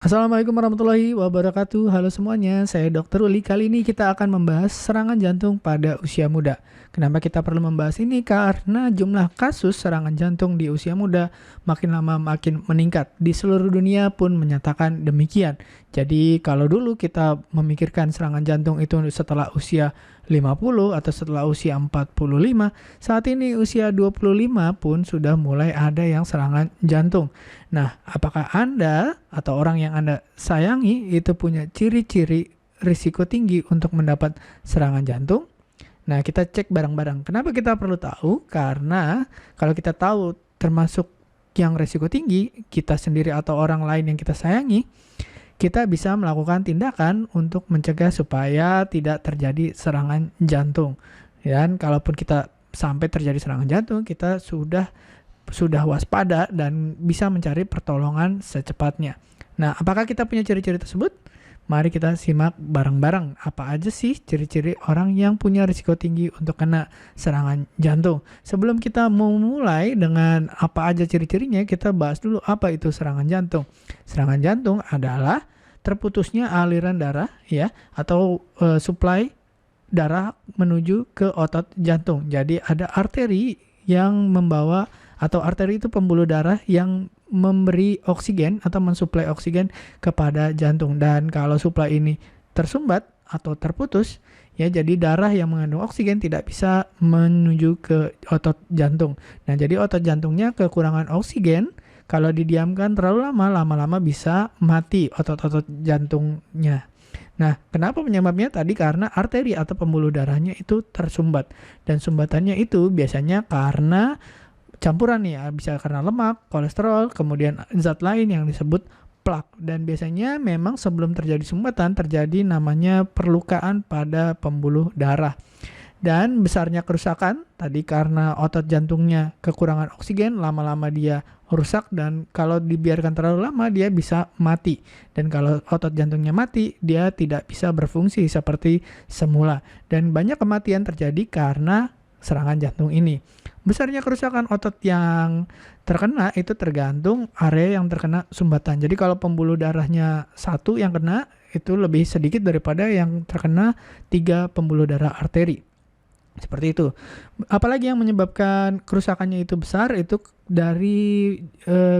Assalamualaikum warahmatullahi wabarakatuh. Halo semuanya, saya Dr. Uli. Kali ini kita akan membahas serangan jantung pada usia muda. Kenapa kita perlu membahas ini? Karena jumlah kasus serangan jantung di usia muda makin lama makin meningkat. Di seluruh dunia pun menyatakan demikian. Jadi kalau dulu kita memikirkan serangan jantung itu setelah usia 50 atau setelah usia 45, saat ini usia 25 pun sudah mulai ada yang serangan jantung. Nah, apakah Anda atau orang yang Anda sayangi itu punya ciri-ciri risiko tinggi untuk mendapat serangan jantung? Nah, kita cek bareng-bareng. Kenapa kita perlu tahu? Karena kalau kita tahu termasuk yang risiko tinggi, kita sendiri atau orang lain yang kita sayangi, kita bisa melakukan tindakan untuk mencegah supaya tidak terjadi serangan jantung. Dan kalaupun kita sampai terjadi serangan jantung, kita sudah waspada dan bisa mencari pertolongan secepatnya. Nah, apakah kita punya ciri-ciri tersebut? Mari kita simak bareng-bareng. Apa aja sih ciri-ciri orang yang punya risiko tinggi untuk kena serangan jantung? Sebelum kita memulai dengan apa aja ciri-cirinya, kita bahas dulu apa itu serangan jantung. Serangan jantung adalah terputusnya aliran darah ya atau suplai darah menuju ke otot jantung. Jadi ada arteri yang membawa, atau arteri itu pembuluh darah yang memberi oksigen atau mensuplai oksigen kepada jantung. Dan kalau suplai ini tersumbat atau terputus, ya jadi darah yang mengandung oksigen tidak bisa menuju ke otot jantung. Nah, jadi otot jantungnya kekurangan oksigen, kalau didiamkan terlalu lama-lama bisa mati otot-otot jantungnya. Nah, kenapa penyebabnya tadi? Karena arteri atau pembuluh darahnya itu tersumbat. Dan sumbatannya itu biasanya karena campuran nih ya, bisa karena lemak, kolesterol, kemudian zat lain yang disebut plak. Dan biasanya memang sebelum terjadi sumbatan terjadi namanya perlukaan pada pembuluh darah. Dan besarnya kerusakan tadi karena otot jantungnya kekurangan oksigen, lama-lama dia rusak, dan kalau dibiarkan terlalu lama dia bisa mati. Dan kalau otot jantungnya mati, dia tidak bisa berfungsi seperti semula. Dan banyak kematian terjadi karena serangan jantung ini. Besarnya kerusakan otot yang terkena itu tergantung area yang terkena sumbatan. Jadi kalau pembuluh darahnya satu yang kena, itu lebih sedikit daripada yang terkena 3 pembuluh darah arteri. Seperti itu. Apalagi yang menyebabkan kerusakannya itu besar, itu dari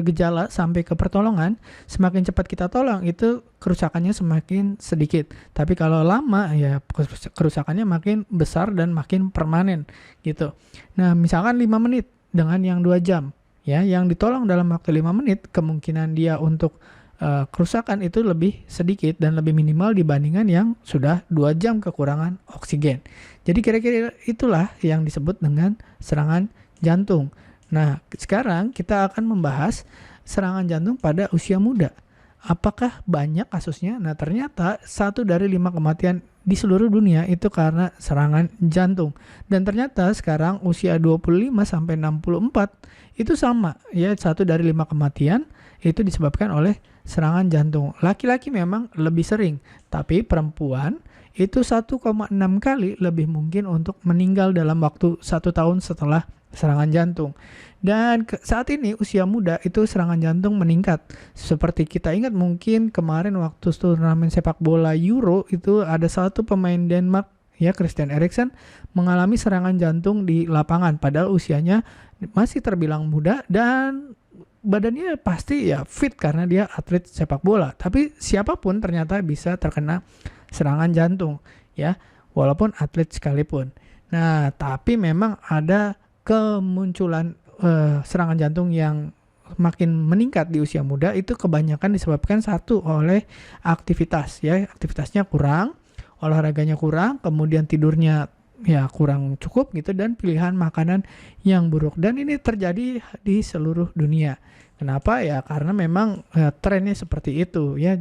gejala sampai ke pertolongan. Semakin cepat kita tolong, itu kerusakannya semakin sedikit. Tapi kalau lama, ya kerusakannya makin besar dan makin permanen gitu. Nah, misalkan 5 menit dengan yang 2 jam. Ya, yang ditolong dalam waktu 5 menit, kemungkinan dia untuk kerusakan itu lebih sedikit dan lebih minimal dibandingkan yang sudah 2 jam kekurangan oksigen. Jadi kira-kira itulah yang disebut dengan serangan jantung. Nah, sekarang kita akan membahas serangan jantung pada usia muda. Apakah banyak kasusnya? Nah, ternyata 1 dari 5 kematian di seluruh dunia itu karena serangan jantung. Dan ternyata sekarang usia 25 sampai 64 itu sama ya, 1 dari 5 kematian itu disebabkan oleh serangan jantung. Laki-laki memang lebih sering, tapi perempuan itu 1,6 kali lebih mungkin untuk meninggal dalam waktu 1 tahun setelah serangan jantung. Dan saat ini usia muda itu serangan jantung meningkat. Seperti kita ingat mungkin kemarin waktu turnamen sepak bola Euro itu ada satu pemain Denmark ya, Christian Eriksen, mengalami serangan jantung di lapangan padahal usianya masih terbilang muda dan badannya pasti ya fit karena dia atlet sepak bola. Tapi siapapun ternyata bisa terkena serangan jantung ya, walaupun atlet sekalipun. Nah, tapi memang ada kemunculan serangan jantung yang makin meningkat di usia muda, itu kebanyakan disebabkan satu oleh aktivitas ya, aktivitasnya kurang, olahraganya kurang, kemudian tidurnya ya kurang cukup gitu, dan pilihan makanan yang buruk. Dan ini terjadi di seluruh dunia. Kenapa ya? Karena memang trennya seperti itu ya.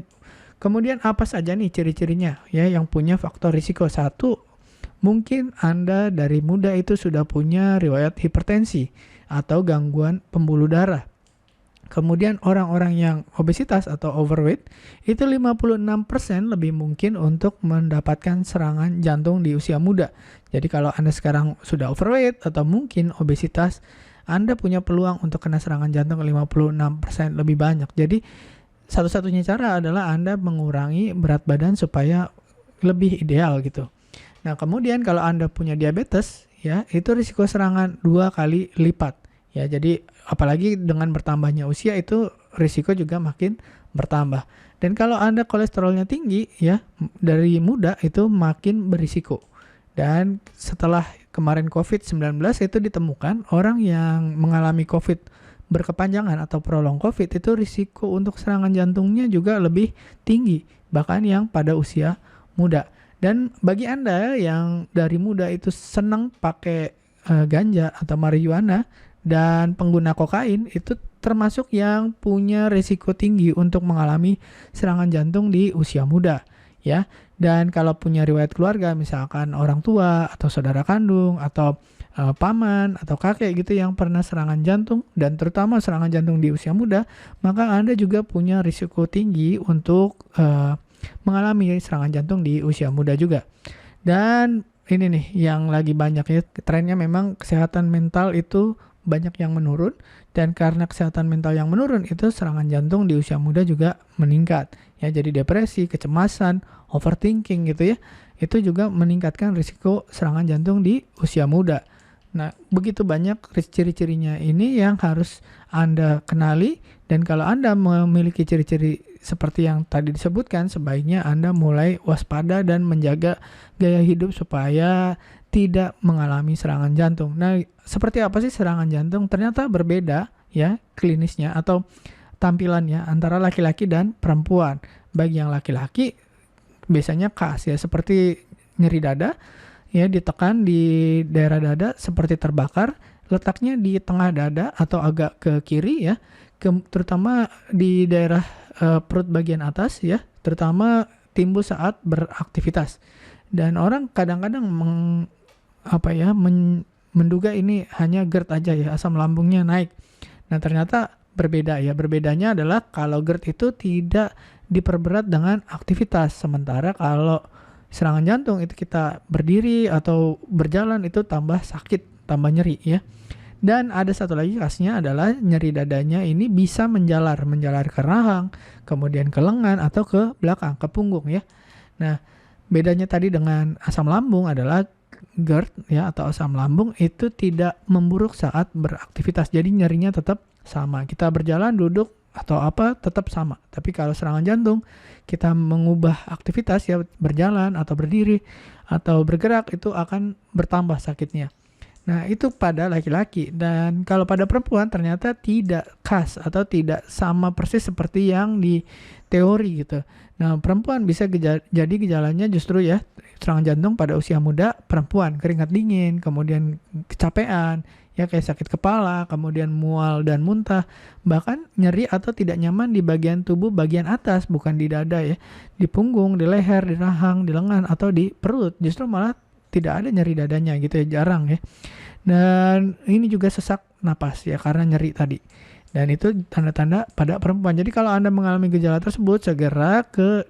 Kemudian apa saja nih ciri-cirinya ya yang punya faktor risiko? Satu, mungkin Anda dari muda itu sudah punya riwayat hipertensi atau gangguan pembuluh darah. Kemudian orang-orang yang obesitas atau overweight itu 56% lebih mungkin untuk mendapatkan serangan jantung di usia muda. Jadi kalau Anda sekarang sudah overweight atau mungkin obesitas, Anda punya peluang untuk kena serangan jantung 56% lebih banyak. Jadi satu-satunya cara adalah Anda mengurangi berat badan supaya lebih ideal gitu. Nah, kemudian kalau Anda punya diabetes, ya, itu risiko serangan 2 kali lipat. Ya, jadi apalagi dengan bertambahnya usia itu risiko juga makin bertambah. Dan kalau Anda kolesterolnya tinggi, ya, dari muda itu makin berisiko. Dan setelah kemarin COVID-19 itu ditemukan orang yang mengalami COVID berkepanjangan atau prolong COVID itu risiko untuk serangan jantungnya juga lebih tinggi, bahkan yang pada usia muda. Dan bagi Anda yang dari muda itu senang pakai ganja atau marijuana dan pengguna kokain, itu termasuk yang punya risiko tinggi untuk mengalami serangan jantung di usia muda, ya. Dan kalau punya riwayat keluarga, misalkan orang tua atau saudara kandung atau paman atau kakek gitu yang pernah serangan jantung, dan terutama serangan jantung di usia muda, maka Anda juga punya risiko tinggi untuk mengalami serangan jantung di usia muda juga. Dan ini nih yang lagi banyak ya, trennya memang kesehatan mental itu banyak yang menurun, dan karena kesehatan mental yang menurun itu serangan jantung di usia muda juga meningkat. Ya, jadi depresi, kecemasan, overthinking gitu ya, itu juga meningkatkan risiko serangan jantung di usia muda. Nah, begitu banyak ciri-cirinya ini yang harus Anda kenali, dan kalau Anda memiliki ciri-ciri seperti yang tadi disebutkan, sebaiknya Anda mulai waspada dan menjaga gaya hidup supaya tidak mengalami serangan jantung. Nah, seperti apa sih serangan jantung? Ternyata berbeda ya klinisnya atau tampilannya antara laki-laki dan perempuan. Bagi yang laki-laki biasanya khas ya, seperti nyeri dada, ya, ditekan di daerah dada seperti terbakar, letaknya di tengah dada atau agak ke kiri ya, terutama di daerah perut bagian atas ya, terutama timbul saat beraktivitas. Dan orang kadang-kadang menduga ini hanya GERD aja ya, asam lambungnya naik. Nah, ternyata berbeda ya. Berbedanya adalah kalau GERD itu tidak diperberat dengan aktivitas, sementara kalau serangan jantung itu kita berdiri atau berjalan itu tambah sakit, tambah nyeri ya. Dan ada satu lagi khasnya adalah nyeri dadanya ini bisa menjalar ke rahang, kemudian ke lengan atau ke belakang, ke punggung ya. Nah, bedanya tadi dengan asam lambung adalah GERD ya atau asam lambung itu tidak memburuk saat beraktivitas. Jadi nyerinya tetap sama. Kita berjalan, duduk atau apa tetap sama. Tapi kalau serangan jantung kita mengubah aktivitas ya, berjalan atau berdiri atau bergerak, itu akan bertambah sakitnya. Nah, itu pada laki-laki. Dan kalau pada perempuan ternyata tidak khas atau tidak sama persis seperti yang di teori gitu. Nah, perempuan bisa jadi gejalanya justru ya serangan jantung pada usia muda perempuan, keringat dingin, kemudian kecapean, ya kayak sakit kepala, kemudian mual dan muntah, bahkan nyeri atau tidak nyaman di bagian tubuh bagian atas, bukan di dada ya, di punggung, di leher, di rahang, di lengan atau di perut. Justru malah tidak ada nyeri dadanya gitu ya, jarang ya. Dan ini juga sesak napas ya karena nyeri tadi. Dan itu tanda-tanda pada perempuan. Jadi kalau Anda mengalami gejala tersebut, segera ke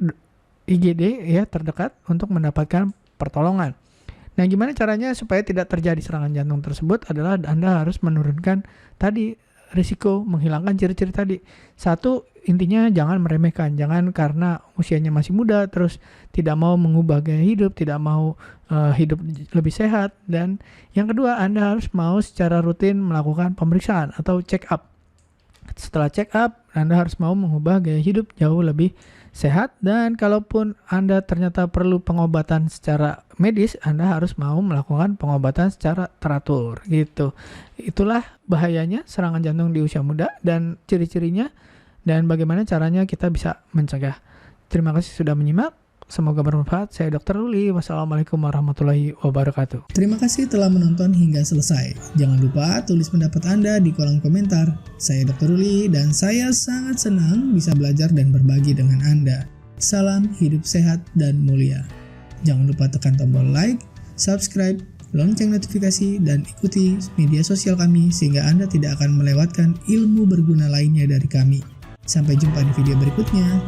IGD ya terdekat untuk mendapatkan pertolongan. Nah, gimana caranya supaya tidak terjadi serangan jantung tersebut adalah Anda harus menurunkan tadi risiko, menghilangkan ciri-ciri tadi. Satu, intinya jangan meremehkan. Jangan karena usianya masih muda terus tidak mau mengubah gaya hidup, tidak mau hidup lebih sehat. Dan yang kedua, Anda harus mau secara rutin melakukan pemeriksaan atau check up. Setelah check up, Anda harus mau mengubah gaya hidup jauh lebih sehat, dan kalaupun Anda ternyata perlu pengobatan secara medis, Anda harus mau melakukan pengobatan secara teratur gitu. Itulah bahayanya serangan jantung di usia muda dan ciri-cirinya dan bagaimana caranya kita bisa mencegah. Terima kasih sudah menyimak. Semoga bermanfaat. Saya Dr. Ruli. Wassalamualaikum warahmatullahi wabarakatuh. Terima kasih telah menonton hingga selesai. Jangan lupa tulis pendapat Anda di kolom komentar. Saya Dr. Ruli dan saya sangat senang bisa belajar dan berbagi dengan Anda. Salam hidup sehat dan mulia. Jangan lupa tekan tombol like, subscribe, lonceng notifikasi, dan ikuti media sosial kami sehingga Anda tidak akan melewatkan ilmu berguna lainnya dari kami. Sampai jumpa di video berikutnya.